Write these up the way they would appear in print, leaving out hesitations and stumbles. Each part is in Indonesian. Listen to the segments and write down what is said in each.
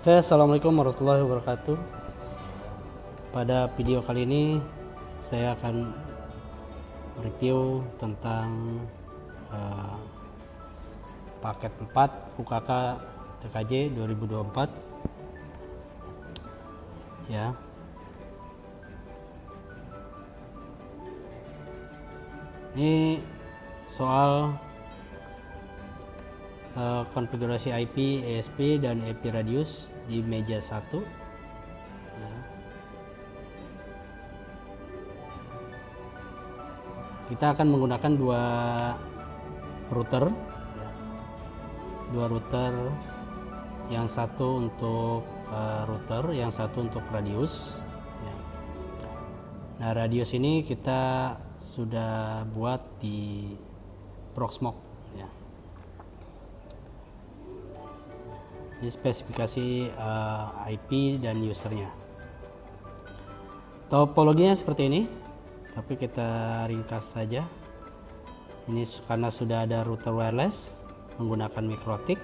Oke, assalamualaikum warahmatullahi wabarakatuh. Pada video kali ini saya akan review tentang paket 4 UKK TKJ 2024 ya. Ini soal konfigurasi IP, ESP, dan IP radius di meja 1 ya. Kita akan menggunakan dua router ya. Dua router, yang satu untuk router, yang satu untuk radius ya. Nah, radius ini kita sudah buat di Proxmox ya. Ini spesifikasi IP dan usernya. Topologinya seperti ini, tapi kita ringkas saja. Ini karena sudah ada router wireless menggunakan MikroTik,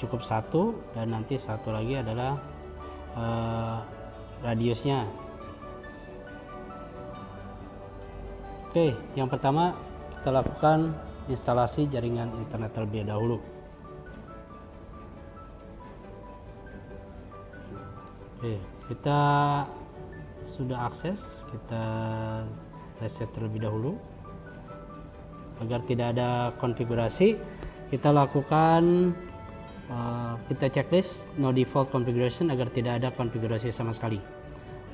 cukup satu, dan nanti satu lagi adalah radiusnya. Oke, yang pertama kita lakukan instalasi jaringan internet terlebih dahulu. Oke, kita sudah akses, kita reset terlebih dahulu. Agar tidak ada konfigurasi, kita lakukan kita checklist no default configuration agar tidak ada konfigurasi sama sekali.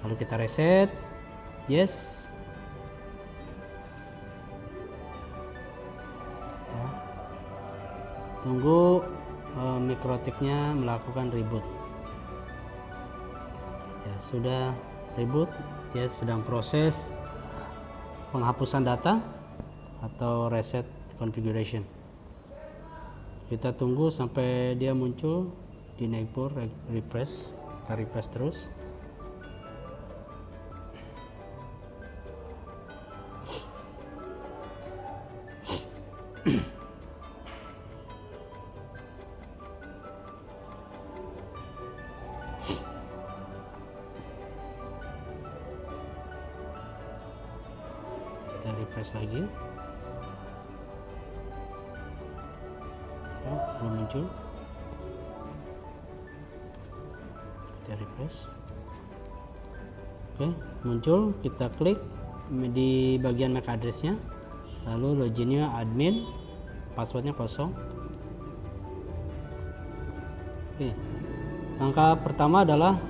Lalu kita reset, yes. Ya. Tunggu MikroTiknya melakukan reboot. Ya, sudah reboot, dia sedang proses penghapusan data atau reset configuration. Kita tunggu sampai dia muncul di neighbor, refresh, kita refresh terus. Kita refresh lagi. Ya, belum muncul. Kita refresh. Oke, muncul. Kita klik di bagian MAC address-nya, lalu loginnya admin, passwordnya kosong. Oke, langkah pertama adalah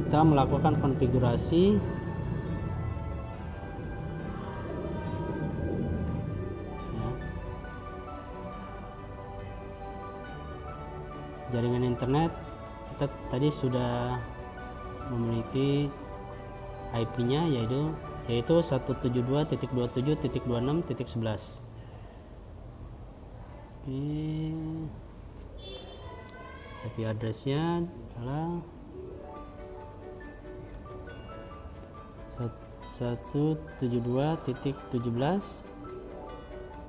kita melakukan konfigurasi jaringan internet. Kita tadi sudah memiliki IP-nya yaitu 172.27.26.11. IP address-nya adalah 172.17,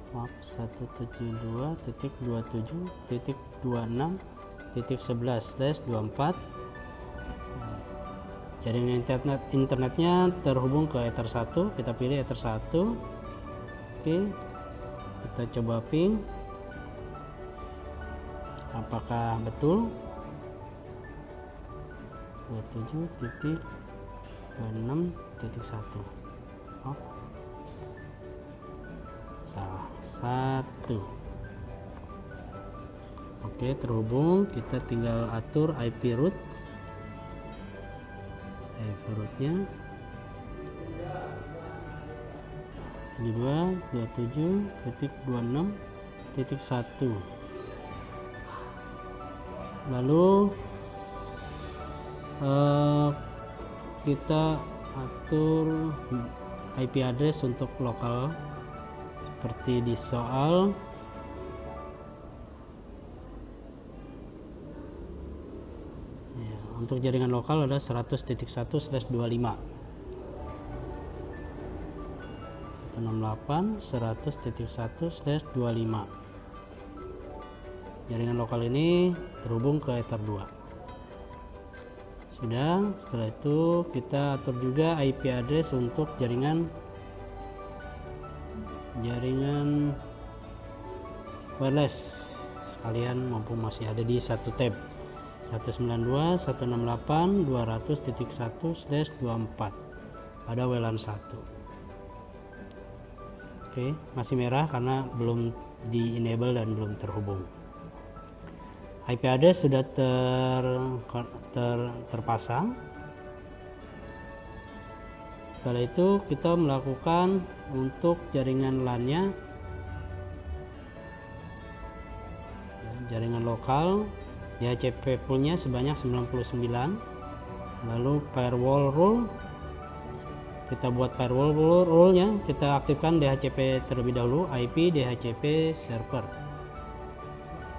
maaf, 172.27.26.11/24. Jaringan internetnya terhubung ke Ether 1. Kita pilih Ether 1. Oke, kita coba ping apakah betul 27.26.1. oh, salah satu. Oke, terhubung. Kita tinggal atur IP rootnya 72.27.26.1. lalu kita atur IP address untuk lokal seperti di soal. Ya, untuk jaringan lokal ada 100.1/25. 168 100.1/25. jaringan lokal ini terhubung ke Ether 2. Sudah, setelah itu kita atur juga IP address untuk jaringan wireless sekalian, mumpung masih ada di satu tab 192.168.200.1/24 pada WLAN 1. Oke, masih merah karena belum di enable dan belum terhubung. IP address sudah terpasang. Setelah itu kita melakukan untuk jaringan LAN-nya, jaringan lokal DHCP poolnya sebanyak 99. Lalu firewall rule, kita buat firewall rule-nya, kita aktifkan DHCP terlebih dahulu, IP DHCP server.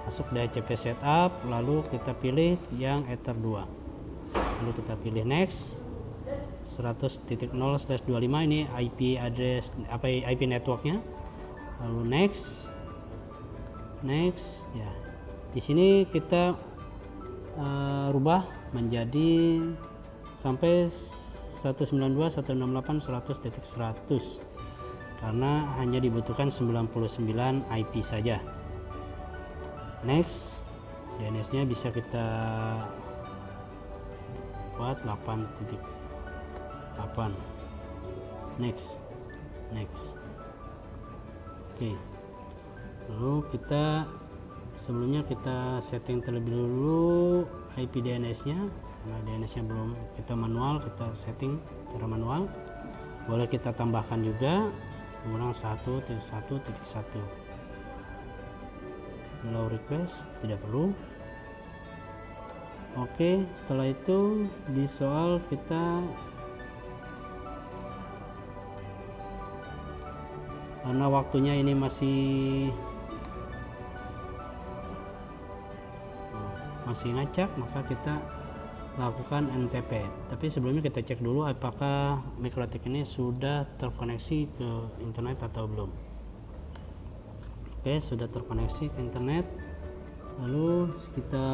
Masuk DHCP setup, lalu kita pilih yang Ether 2. Lalu kita pilih next. 100.0/25 ini IP address, IP networknya. Lalu next ya. Di sini kita rubah menjadi sampai 192.168.100.100 karena hanya dibutuhkan 99 IP saja. Next, DNS nya bisa kita buat 8.8. Next. Oke, lalu sebelumnya kita setting terlebih dulu IP DNS nya, karena DNS nya belum, kita manual, kita setting secara manual. Boleh kita tambahkan juga menggunakan 1.1.1. Allow request tidak perlu. Oke, setelah itu di soal kita, karena waktunya ini masih ngacak, maka kita lakukan NTP. Tapi sebelumnya kita cek dulu apakah MikroTik ini sudah terkoneksi ke internet atau belum. Oke, sudah terkoneksi ke internet. Lalu kita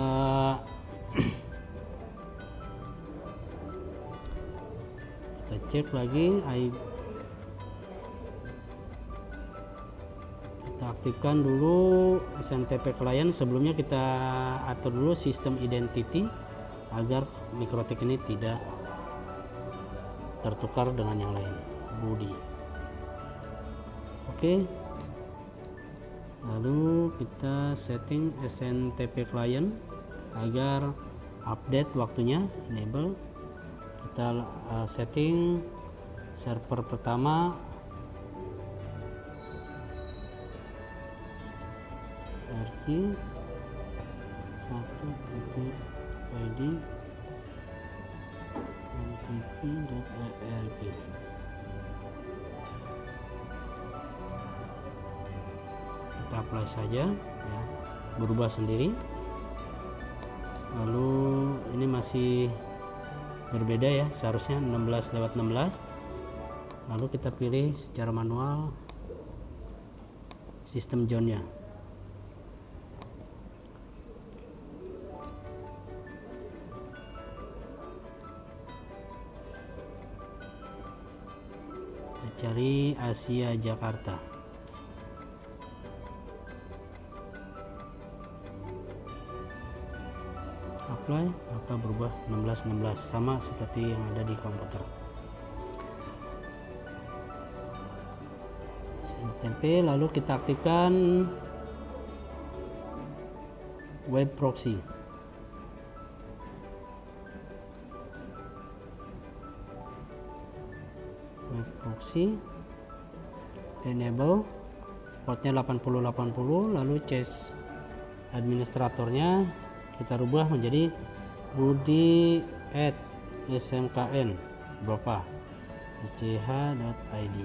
cek lagi, kita aktifkan dulu SMTP client. Sebelumnya kita atur dulu sistem identity agar MikroTik ini tidak tertukar dengan yang lain. Budi. Oke. Lalu kita setting SMTP client agar update waktunya, enable. Kita setting server pertama RQ 1.id mtp.org. Kita apply saja ya, berubah sendiri. Lalu ini masih berbeda ya, seharusnya 16/16. Lalu kita pilih secara manual sistem zone-nya. Kita cari Asia Jakarta. Apply, maka berubah 16/16 sama seperti yang ada di komputer. SMTP, lalu kita aktifkan web proxy. Web proxy enable, portnya 8080, lalu CS administratornya kita rubah menjadi budi@smkn berapa sch.id.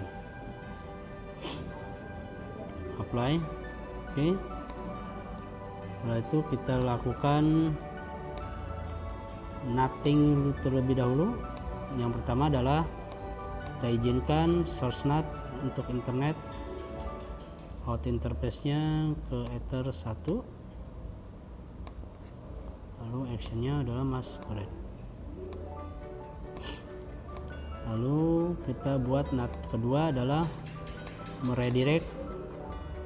Apply. Oke. Setelah itu kita lakukan NATing terlebih dahulu. Yang pertama adalah kita izinkan source NAT untuk internet, out interface-nya ke Ether 1. lalu actionnya adalah masquerade. Lalu kita buat NAT kedua adalah meredirect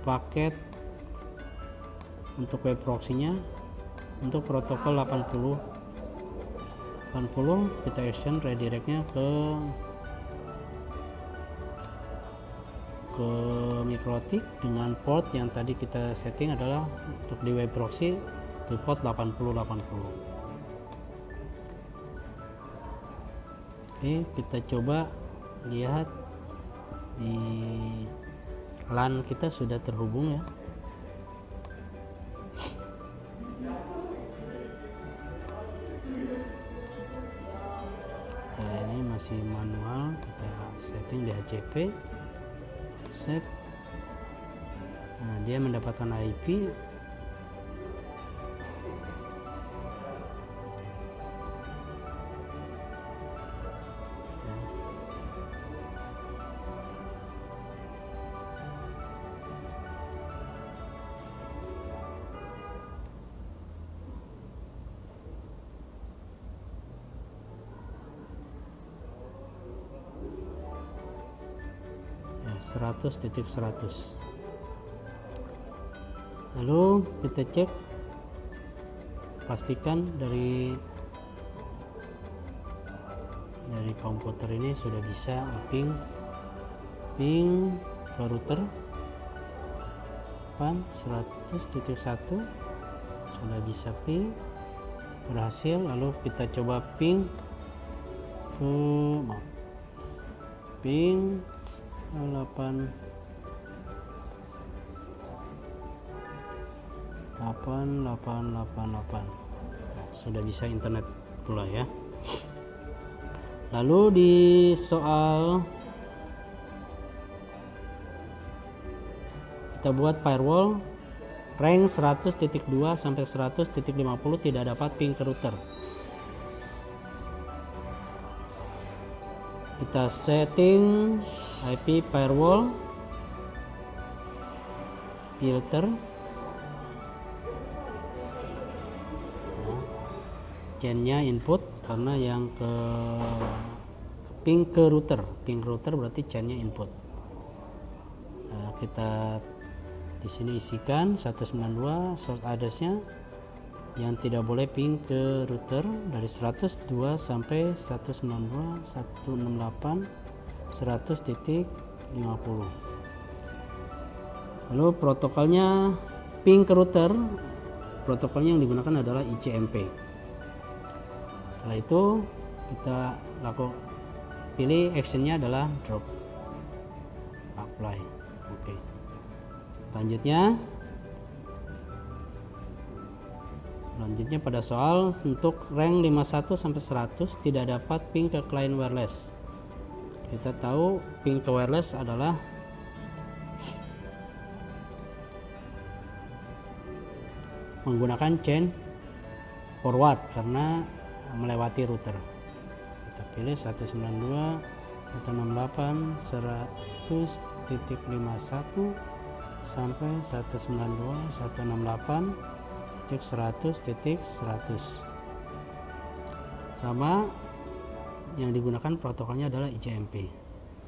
paket untuk web proxy-nya untuk protokol 80 kita action redirectnya ke MikroTik dengan port yang tadi kita setting adalah untuk di web proxy di port 8080. Oke, kita coba lihat di LAN kita sudah terhubung ya. Ini masih manual, kita setting DHCP set. Nah, dia mendapatkan IP ya, 100.100. Lalu kita cek, pastikan dari komputer ini sudah bisa ping ke router pan 100.1 sudah bisa ping berhasil. Lalu kita coba ping ke ping 8888. Nah, sudah bisa internet pula ya. Lalu di soal kita buat firewall rank 100.2 sampai 100.50 tidak dapat ping ke router. Kita setting IP firewall filter, chainnya input karena yang ke ping router berarti chainnya input. Nah, kita di sini isikan 192 source address-nya yang tidak boleh ping ke router dari 102 sampai 192 168 100.50. Lalu protokolnya ping ke router, protokolnya yang digunakan adalah ICMP. Setelah itu kita pilih actionnya adalah drop apply. Oke. Selanjutnya pada soal untuk rank 51 sampai 100 tidak dapat ping ke client wireless. Kita tahu ping ke wireless adalah menggunakan chain forward karena melewati router. Kita pilih 192 168 100.51 sampai 192 168 100.100. Sama yang digunakan protokolnya adalah ICMP.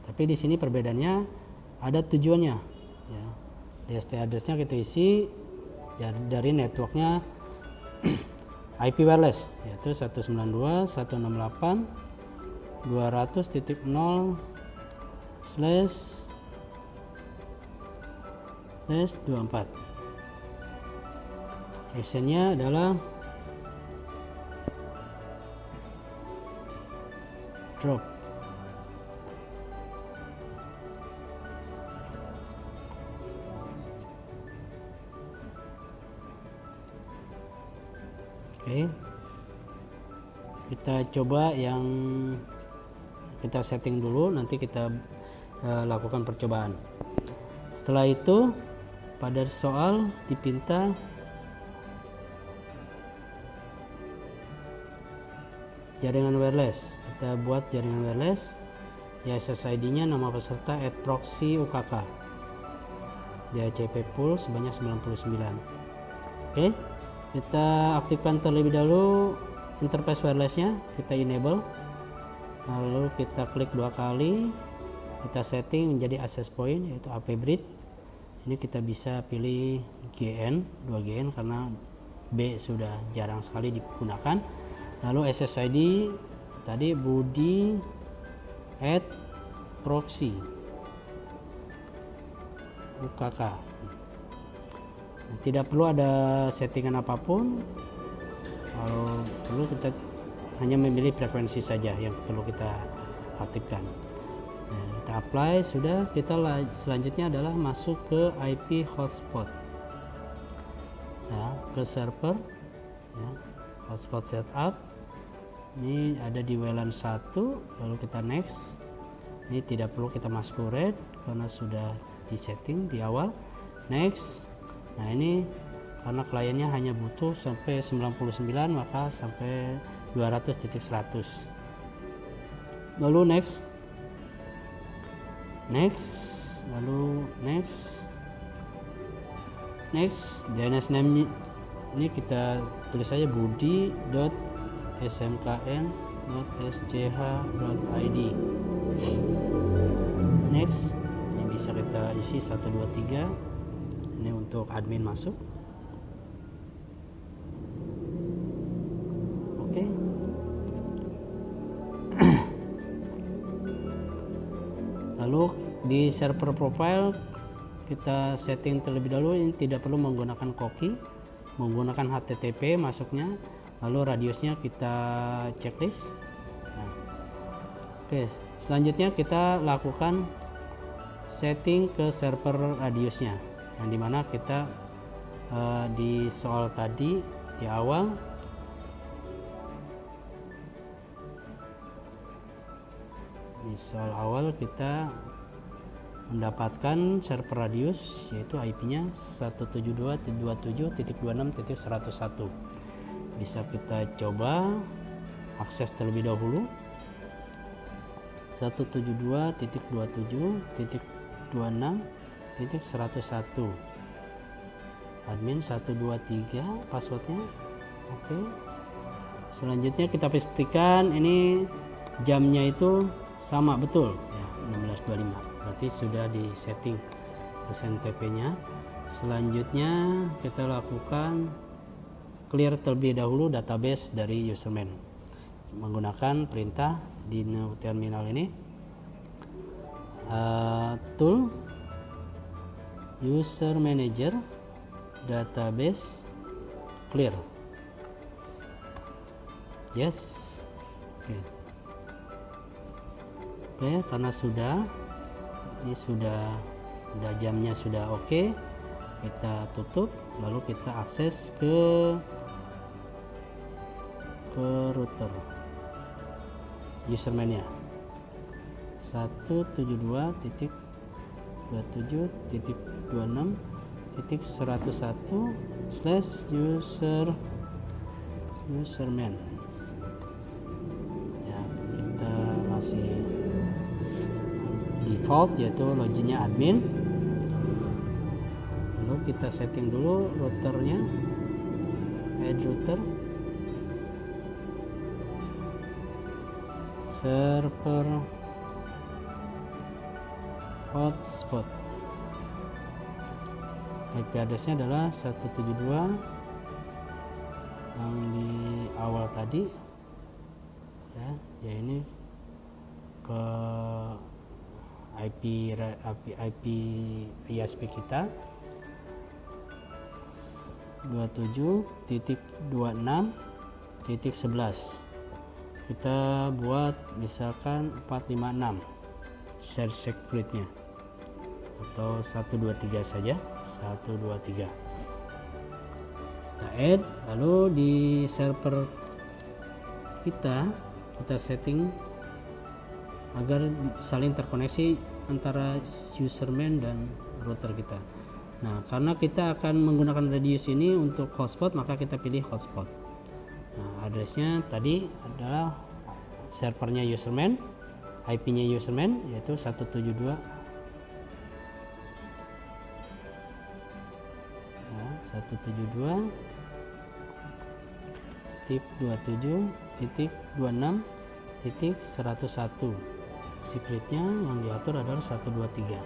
Tapi di sini perbedaannya ada tujuannya ya. DST address-nya kita isi dari networknya IP wireless yaitu 192 168 200.0//24. Actionnya adalah drop. Oke, kita coba yang kita setting dulu, nanti kita lakukan percobaan. Setelah itu pada soal dipinta jaringan wireless. Kita buat jaringan wireless ya, SSID nya nama peserta @proxy UKK, DHCP pool sebanyak 99. Oke, Kita aktifkan terlebih dahulu interface wirelessnya, kita enable, lalu kita klik 2 kali, kita setting menjadi access point yaitu AP bridge. Ini kita bisa pilih GN 2GN karena B sudah jarang sekali digunakan. Lalu SSID tadi Budi add proxy UKK. Tidak perlu ada settingan apapun. Kalau perlu kita hanya memilih frekuensi saja yang perlu kita aktifkan. Nah, kita apply sudah. Kita selanjutnya adalah masuk ke IP hotspot. Nah, ke server ya, hotspot setup. Ini ada di WLAN 1, lalu kita next. Ini tidak perlu kita masuk ke red karena sudah disetting di awal. Next. Nah, ini karena kliennya hanya butuh sampai 99, maka sampai 200.100. Lalu next, lalu next. DNS name ini kita tulis saja budi.smkn.sch.id. Next, ini bisa kita isi 1 2 3. Ini untuk admin masuk. Oke. Lalu di server profile kita setting terlebih dahulu. Ini tidak perlu menggunakan cookie, menggunakan HTTP masuknya. Lalu radiusnya kita checklist. Nah, oke, selanjutnya kita lakukan setting ke server radiusnya, yang dimana kita di soal tadi di awal kita mendapatkan server radius yaitu IP-nya 172.27.26.101. Bisa kita coba akses terlebih dahulu 172.27.26.101. Admin 123 passwordnya. Oke. Selanjutnya kita pastikan ini jamnya itu sama betul ya, 16.25. Berarti sudah di setting SNTP nya. Selanjutnya kita lakukan clear terlebih dahulu database dari userman menggunakan perintah di terminal ini, tool user manager database clear. Yes. Oke, karena ini sudah jamnya sudah oke, kita tutup, lalu kita akses ke router userman-nya 172.27.26.101/userman. Ya, kita masih default yaitu loginnya admin. Lalu kita setting dulu routernya, add router, server hotspot. IP address-nya adalah 172 yang di awal tadi ya ini ke IP ISP kita 27.26.11. kita buat misalkan 456 share secretnya atau 123 saja, 123 kita add. Lalu di server kita setting agar saling terkoneksi antara userman dan router kita. Nah, karena kita akan menggunakan radius ini untuk hotspot, maka kita pilih hotspot. Nah, addressnya tadi adalah servernya userman, IP-nya userman yaitu 172. Nah, 172 192.27.26.101. secretnya yang diatur adalah 123.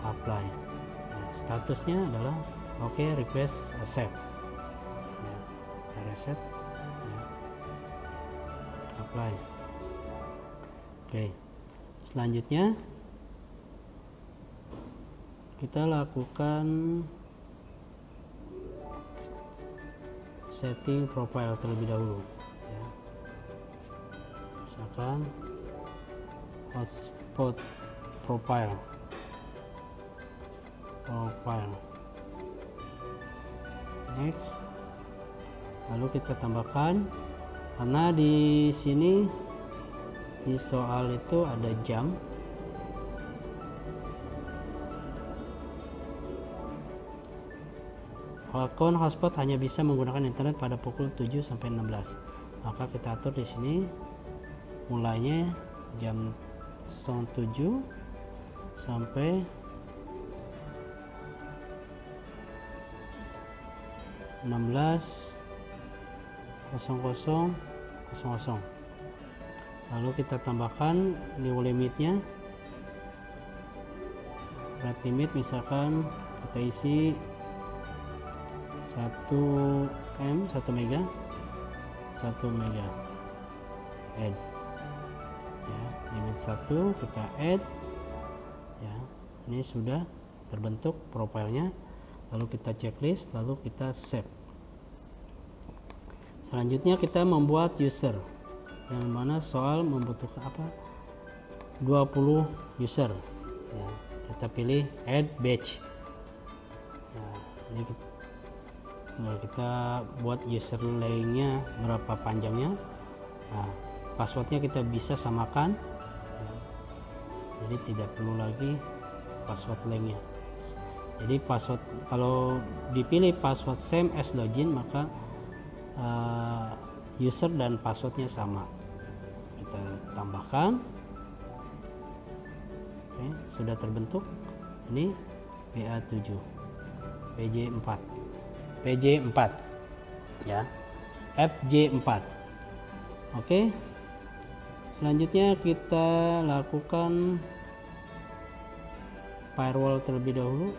Apply. Statusnya adalah oke, request accept. Reset. Apply. Oke. Selanjutnya kita lakukan setting profile terlebih dahulu ya. Misalkan hotspot profile next, lalu kita tambahkan, karena di sini di soal itu ada jam, akun hotspot hanya bisa menggunakan internet pada pukul 7 sampai 16. Maka kita atur di sini mulainya jam 7 sampai 16.00. Lalu kita tambahkan new limitnya, rate limit misalkan kita isi 1 mega add ya, limit 1 kita add ya. Ini sudah terbentuk profilnya, lalu kita checklist, lalu kita save. Selanjutnya kita membuat user, yang mana soal membutuhkan 20 user ya. Kita pilih add batch ya, ini kita buat user lainnya berapa panjangnya. Nah, passwordnya kita bisa samakan ya. Jadi tidak perlu lagi password lainnya. Jadi password, kalau dipilih password same as login, maka user dan passwordnya sama. Kita tambahkan. Oke, sudah terbentuk. Ini PA7 PJ4 ya, FJ4. Oke, selanjutnya kita lakukan firewall terlebih dahulu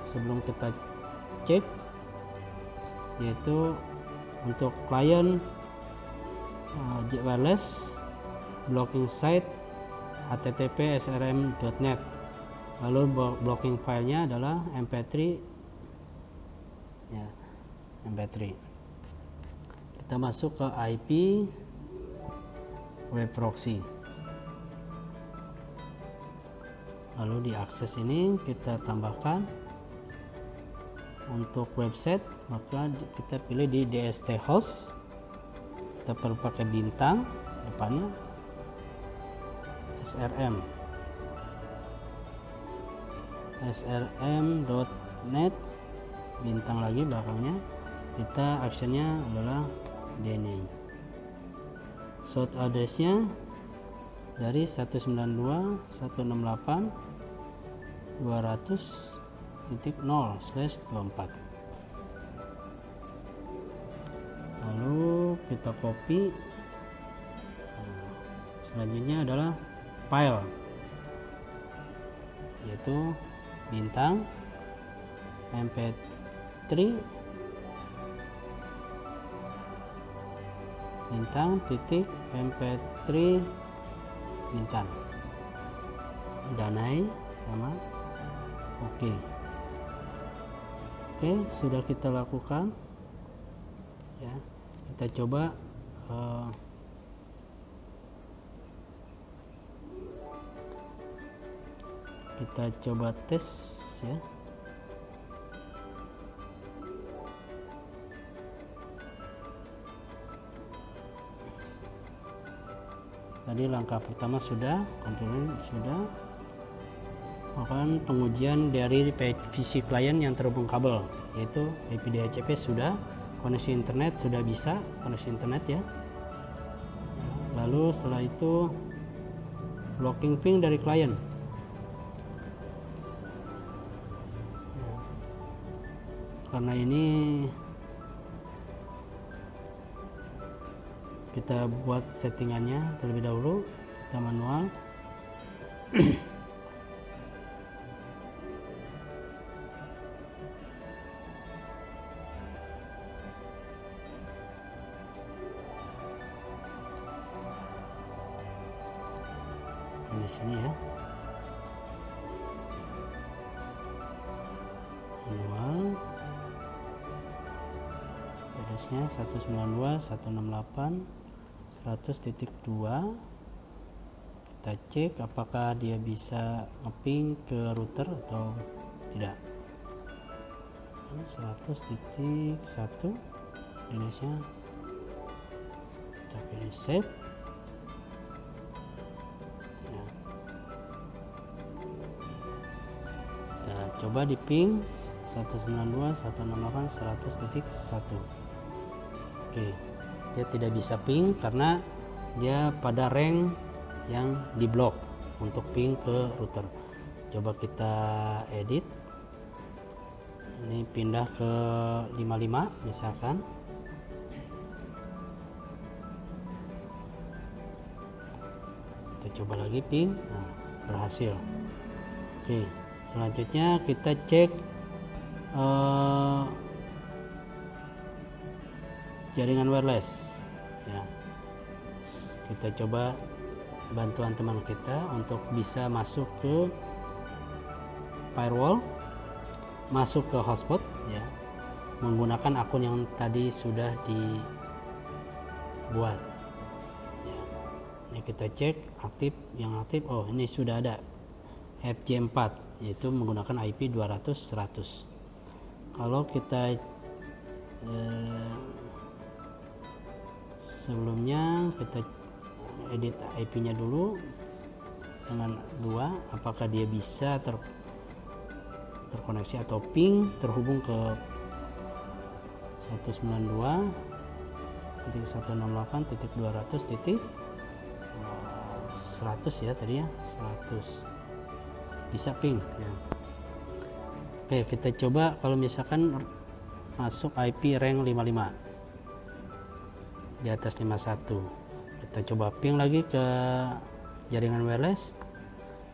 sebelum kita cek, yaitu untuk klien wireless blocking site http srm.net, lalu blocking filenya adalah mp3 ya, mp3. Kita masuk ke IP web proxy, lalu di akses ini kita tambahkan untuk website, maka kita pilih di DST host, kita perlu pakai bintang depannya, srm.net bintang lagi belakangnya. Kita actionnya adalah DNA, source addressnya dari 192.168.200.0/24. lalu kita copy. Selanjutnya adalah file, yaitu bintang mp3 bintang titik mp3 bintang danai sama oke. Oke, sudah kita lakukan ya. Kita coba tes ya. Tadi langkah pertama sudah, komponen sudah, melakukan pengujian dari PC klien yang terhubung kabel, yaitu IP DHCP sudah, koneksi internet sudah bisa, koneksi internet ya. Lalu setelah itu blocking ping dari klien. Karena ini kita buat settingannya terlebih dahulu, kita manual. Di sini ya, manual, beresnya 192.168 100.2. kita cek apakah dia bisa ngeping ke router atau tidak. 100.1 Indonesia, kita pilih save. Coba di ping 192.168.100.1. Oke, dia tidak bisa ping karena dia pada rank yang diblok untuk ping ke router. Coba kita edit, ini pindah ke 55 misalkan. Kita coba lagi ping, nah, berhasil. Oke, selanjutnya kita cek jaringan wireless ya. Kita coba bantuan teman kita untuk bisa masuk ke firewall, masuk ke hotspot ya, menggunakan akun yang tadi sudah dibuat ya. Ini kita cek aktif, yang aktif, oh ini sudah ada FJ4, yaitu menggunakan IP 200.100. Kalau kita sebelumnya kita edit IP-nya dulu dengan 2, apakah dia bisa terkoneksi atau ping terhubung ke 192.168.200.100 ya tadi ya, 100 bisa ping ya. Oke, kita coba kalau misalkan masuk IP rank 55 di atas 51, kita coba ping lagi ke jaringan wireless,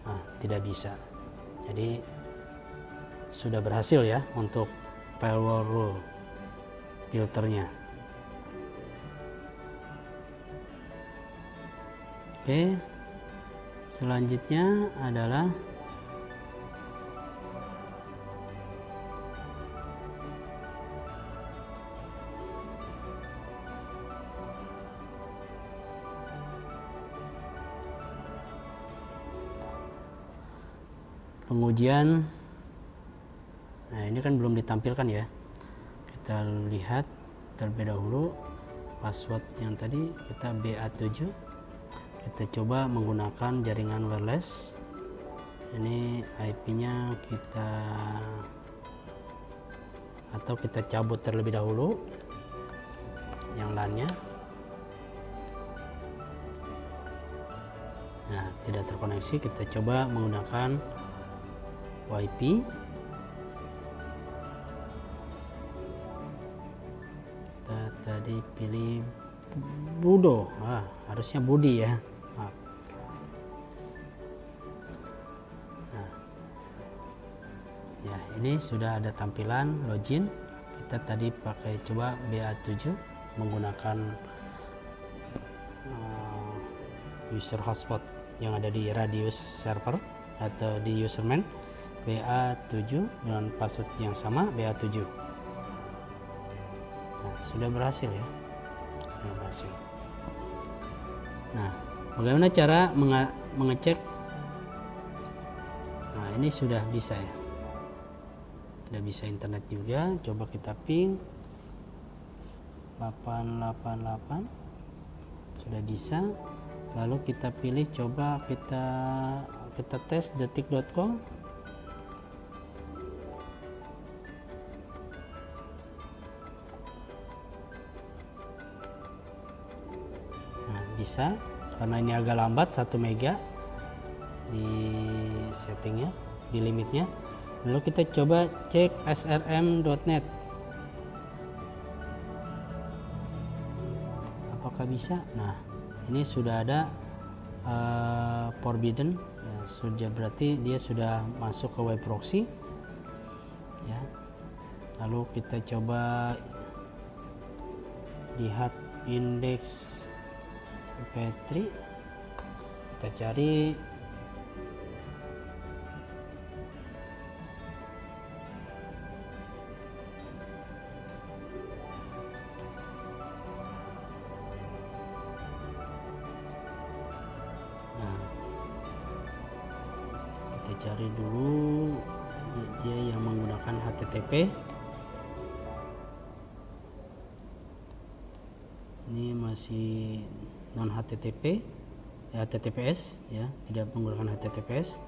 nah tidak bisa. Jadi sudah berhasil ya untuk firewall rule filternya. Oke, selanjutnya adalah pengujian. Nah, ini kan belum ditampilkan ya. Kita lihat terlebih dahulu password yang tadi, kita BA7. Kita coba menggunakan jaringan wireless. Ini IP-nya kita cabut terlebih dahulu yang LAN-nya. Nah, tidak terkoneksi, kita coba menggunakan WiFi. Kita tadi pilih Budo, harusnya Budi ya. Nah, ya ini sudah ada tampilan login. Kita tadi pakai coba BA7 menggunakan user hotspot yang ada di radius server atau di username BA7 dengan password yang sama BA7. Nah, sudah berhasil ya. Sudah berhasil. Nah, bagaimana cara mengecek? Nah, ini sudah bisa ya. Sudah bisa internet juga. Coba kita ping 888. Sudah bisa. Lalu kita pilih, coba kita tes detik.com. Nah, bisa, karena ini agak lambat 1 mega di settingnya, di limitnya. Lalu kita coba cek srm.net, apakah bisa. bisa. Nah, ini sudah ada forbidden ya, sudah berarti dia sudah masuk ke web proxy ya. Lalu kita coba lihat indeks IP3, kita cari cari dulu dia yang menggunakan HTTP. Ini masih non HTTP ya, HTTPS ya, tidak menggunakan HTTPS.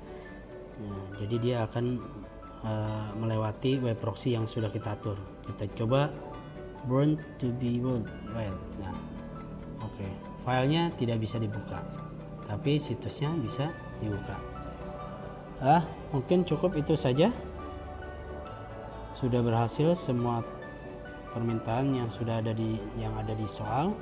Nah, jadi dia akan melewati web proxy yang sudah kita atur. Kita coba burn to be world wide. Nah, oke, filenya tidak bisa dibuka, tapi situsnya bisa dibuka. Mungkin cukup itu saja. Sudah berhasil semua permintaan yang sudah ada di soal.